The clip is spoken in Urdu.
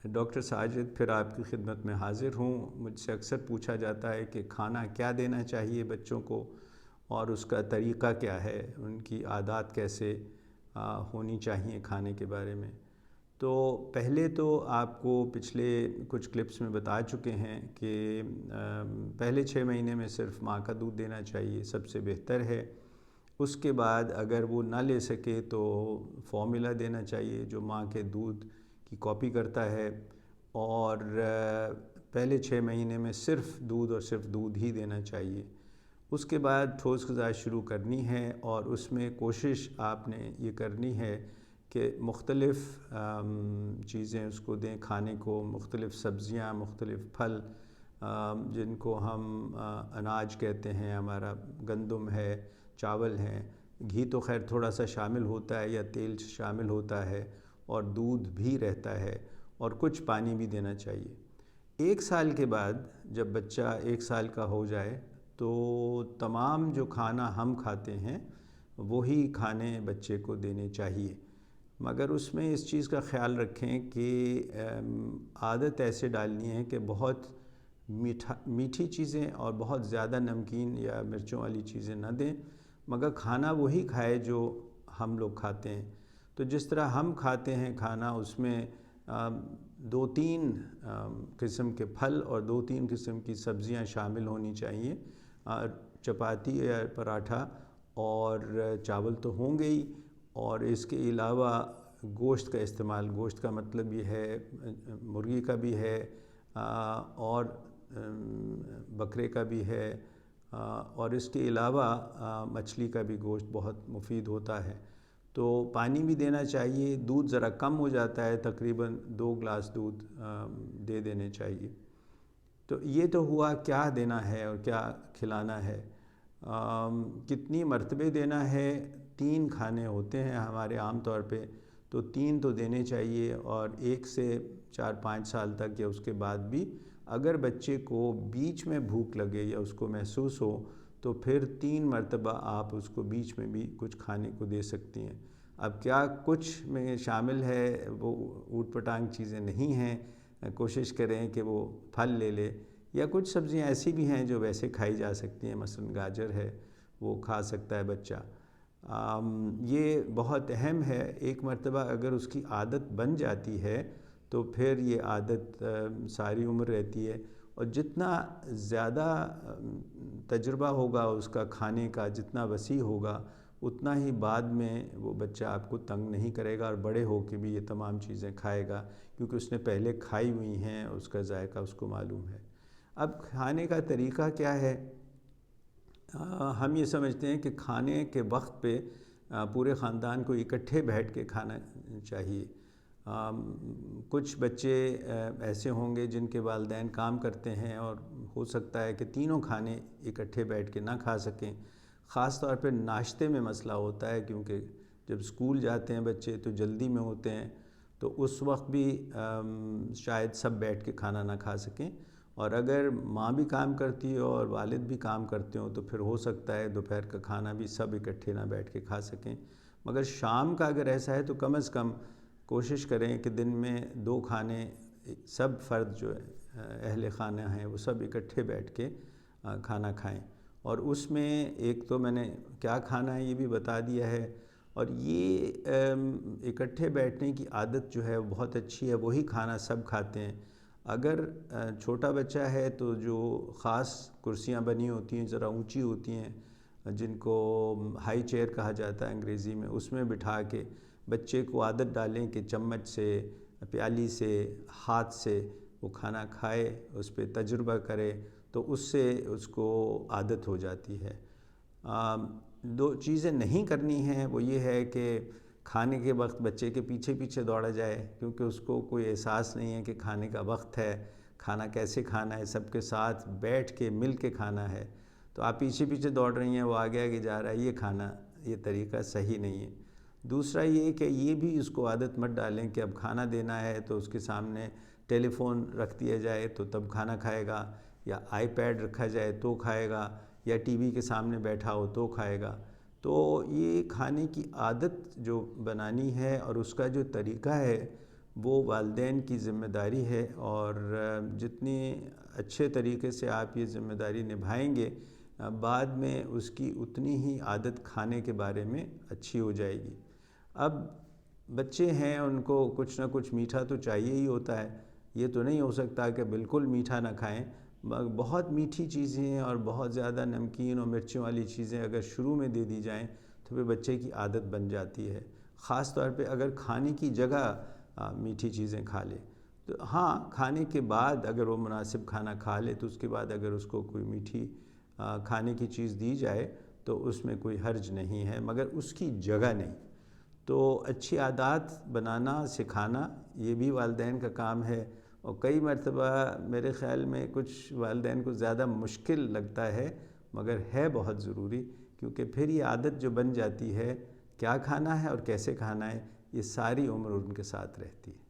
ڈاکٹر ساجد پھر آپ کی خدمت میں حاضر ہوں۔ مجھ سے اکثر پوچھا جاتا ہے کہ کھانا کیا دینا چاہیے بچوں کو اور اس کا طریقہ کیا ہے، ان کی عادات کیسے ہونی چاہیے کھانے کے بارے میں۔ تو پہلے تو آپ کو پچھلے کچھ کلپس میں بتا چکے ہیں کہ پہلے 6 مہینے میں صرف ماں کا دودھ دینا چاہیے، سب سے بہتر ہے۔ اس کے بعد اگر وہ نہ لے سکے تو فارمولا دینا چاہیے جو ماں کے دودھ کی کاپی کرتا ہے، اور پہلے 6 مہینے میں صرف دودھ اور صرف دودھ ہی دینا چاہیے۔ اس کے بعد ٹھوس غذا شروع کرنی ہے، اور اس میں کوشش آپ نے یہ کرنی ہے کہ مختلف چیزیں اس کو دیں کھانے کو، مختلف سبزیاں، مختلف پھل، جن کو ہم اناج کہتے ہیں، ہمارا گندم ہے، چاول ہیں، گھی تو خیر تھوڑا سا شامل ہوتا ہے یا تیل شامل ہوتا ہے، اور دودھ بھی رہتا ہے، اور کچھ پانی بھی دینا چاہیے۔ 1 سال کے بعد جب بچہ 1 سال کا ہو جائے تو تمام جو کھانا ہم کھاتے ہیں وہی کھانے بچے کو دینے چاہیے، مگر اس میں اس چیز کا خیال رکھیں کہ عادت ایسے ڈالنی ہے کہ بہت میٹھی چیزیں اور بہت زیادہ نمکین یا مرچوں والی چیزیں نہ دیں، مگر کھانا وہی کھائے جو ہم لوگ کھاتے ہیں۔ تو جس طرح ہم کھاتے ہیں کھانا، اس میں 2-3 قسم کے پھل اور 2-3 قسم کی سبزیاں شامل ہونی چاہیے، چپاتی یا پراٹھا اور چاول تو ہوں گے ہی، اور اس کے علاوہ گوشت کا استعمال، گوشت کا مطلب یہ ہے مرغی کا بھی ہے اور بکرے کا بھی ہے، اور اس کے علاوہ مچھلی کا بھی گوشت بہت مفید ہوتا ہے۔ تو پانی بھی دینا چاہیے، دودھ ذرا کم ہو جاتا ہے، تقریباً 2 گلاس دودھ دے دینے چاہیے۔ تو یہ تو ہوا کیا دینا ہے اور کیا کھلانا ہے۔ کتنی مرتبے دینا ہے؟ 3 کھانے ہوتے ہیں ہمارے عام طور پہ، تو 3 تو دینے چاہیے، اور 1 سے 4-5 سال تک یا اس کے بعد بھی اگر بچے کو بیچ میں بھوک لگے یا اس کو محسوس ہو تو پھر 3 مرتبہ آپ اس کو بیچ میں بھی کچھ کھانے کو دے سکتی ہیں۔ اب کیا کچھ میں شامل ہے، وہ اوٹ پٹانگ چیزیں نہیں ہیں، کوشش کریں کہ وہ پھل لے لے، یا کچھ سبزیاں ایسی بھی ہیں جو ویسے کھائی جا سکتی ہیں، مثلا گاجر ہے وہ کھا سکتا ہے بچہ۔ یہ بہت اہم ہے، ایک مرتبہ اگر اس کی عادت بن جاتی ہے تو پھر یہ عادت ساری عمر رہتی ہے، اور جتنا زیادہ تجربہ ہوگا اس کا کھانے کا، جتنا وسیع ہوگا، اتنا ہی بعد میں وہ بچہ آپ کو تنگ نہیں کرے گا، اور بڑے ہو کے بھی یہ تمام چیزیں کھائے گا، کیونکہ اس نے پہلے کھائی ہوئی ہیں، اس کا ذائقہ اس کو معلوم ہے۔ اب کھانے کا طریقہ کیا ہے؟ ہم یہ سمجھتے ہیں کہ کھانے کے وقت پہ پورے خاندان کو اکٹھے بیٹھ کے کھانا چاہیے۔ کچھ بچے ایسے ہوں گے جن کے والدین کام کرتے ہیں، اور ہو سکتا ہے کہ تینوں کھانے اکٹھے بیٹھ کے نہ کھا سکیں۔ خاص طور پہ ناشتے میں مسئلہ ہوتا ہے، کیونکہ جب اسکول جاتے ہیں بچے تو جلدی میں ہوتے ہیں، تو اس وقت بھی شاید سب بیٹھ کے کھانا نہ کھا سکیں، اور اگر ماں بھی کام کرتی ہو اور والد بھی کام کرتے ہوں تو پھر ہو سکتا ہے دوپہر کا کھانا بھی سب اکٹھے نہ بیٹھ کے کھا سکیں۔ مگر شام کا اگر ایسا ہے تو کم از کم کوشش کریں کہ دن میں 2 کھانے سب فرد جو اہل خانہ ہیں وہ سب اکٹھے بیٹھ کے کھانا کھائیں، اور اس میں ایک تو میں نے کیا کھانا ہے یہ بھی بتا دیا ہے، اور یہ اکٹھے بیٹھنے کی عادت جو ہے بہت اچھی ہے، وہی کھانا سب کھاتے ہیں۔ اگر چھوٹا بچہ ہے تو جو خاص کرسیاں بنی ہوتی ہیں، ذرا اونچی ہوتی ہیں، جن کو ہائی چیئر کہا جاتا ہے انگریزی میں، اس میں بٹھا کے بچے کو عادت ڈالیں کہ چمچ سے، پیالی سے، ہاتھ سے وہ کھانا کھائے، اس پہ تجربہ کرے، تو اس سے اس کو عادت ہو جاتی ہے۔ 2 چیزیں نہیں کرنی ہیں، وہ یہ ہے کہ کھانے کے وقت بچے کے پیچھے پیچھے دوڑا جائے، کیونکہ اس کو کوئی احساس نہیں ہے کہ کھانے کا وقت ہے، کھانا کیسے کھانا ہے، سب کے ساتھ بیٹھ کے مل کے کھانا ہے، تو آپ پیچھے پیچھے دوڑ رہی ہیں، وہ آگے آگے جا رہا ہے، یہ کھانا، یہ طریقہ صحیح نہیں ہے۔ دوسرا یہ کہ یہ بھی اس کو عادت مت ڈالیں کہ اب کھانا دینا ہے تو اس کے سامنے ٹیلی فون رکھ دیا جائے تو تب کھانا کھائے گا، یا آئی پیڈ رکھا جائے تو کھائے گا، یا ٹی وی کے سامنے بیٹھا ہو تو کھائے گا۔ تو یہ کھانے کی عادت جو بنانی ہے اور اس کا جو طریقہ ہے وہ والدین کی ذمہ داری ہے، اور جتنی اچھے طریقے سے آپ یہ ذمہ داری نبھائیں گے بعد میں اس کی اتنی ہی عادت کھانے کے بارے میں اچھی ہو جائے گی۔ اب بچے ہیں، ان کو کچھ نہ کچھ میٹھا تو چاہیے ہی ہوتا ہے، یہ تو نہیں ہو سکتا کہ بالکل میٹھا نہ کھائیں۔ بہت میٹھی چیزیں اور بہت زیادہ نمکین اور مرچوں والی چیزیں اگر شروع میں دے دی جائیں تو پھر بچے کی عادت بن جاتی ہے، خاص طور پہ اگر کھانے کی جگہ میٹھی چیزیں کھا لے۔ تو ہاں، کھانے کے بعد اگر وہ مناسب کھانا کھا لے تو اس کے بعد اگر اس کو کوئی میٹھی کھانے کی چیز دی جائے تو اس میں کوئی حرج نہیں ہے، مگر اس کی جگہ نہیں۔ تو اچھی عادات بنانا سکھانا یہ بھی والدین کا کام ہے، اور کئی مرتبہ میرے خیال میں کچھ والدین کو زیادہ مشکل لگتا ہے، مگر ہے بہت ضروری، کیونکہ پھر یہ عادت جو بن جاتی ہے، کیا کھانا ہے اور کیسے کھانا ہے، یہ ساری عمر ان کے ساتھ رہتی ہے۔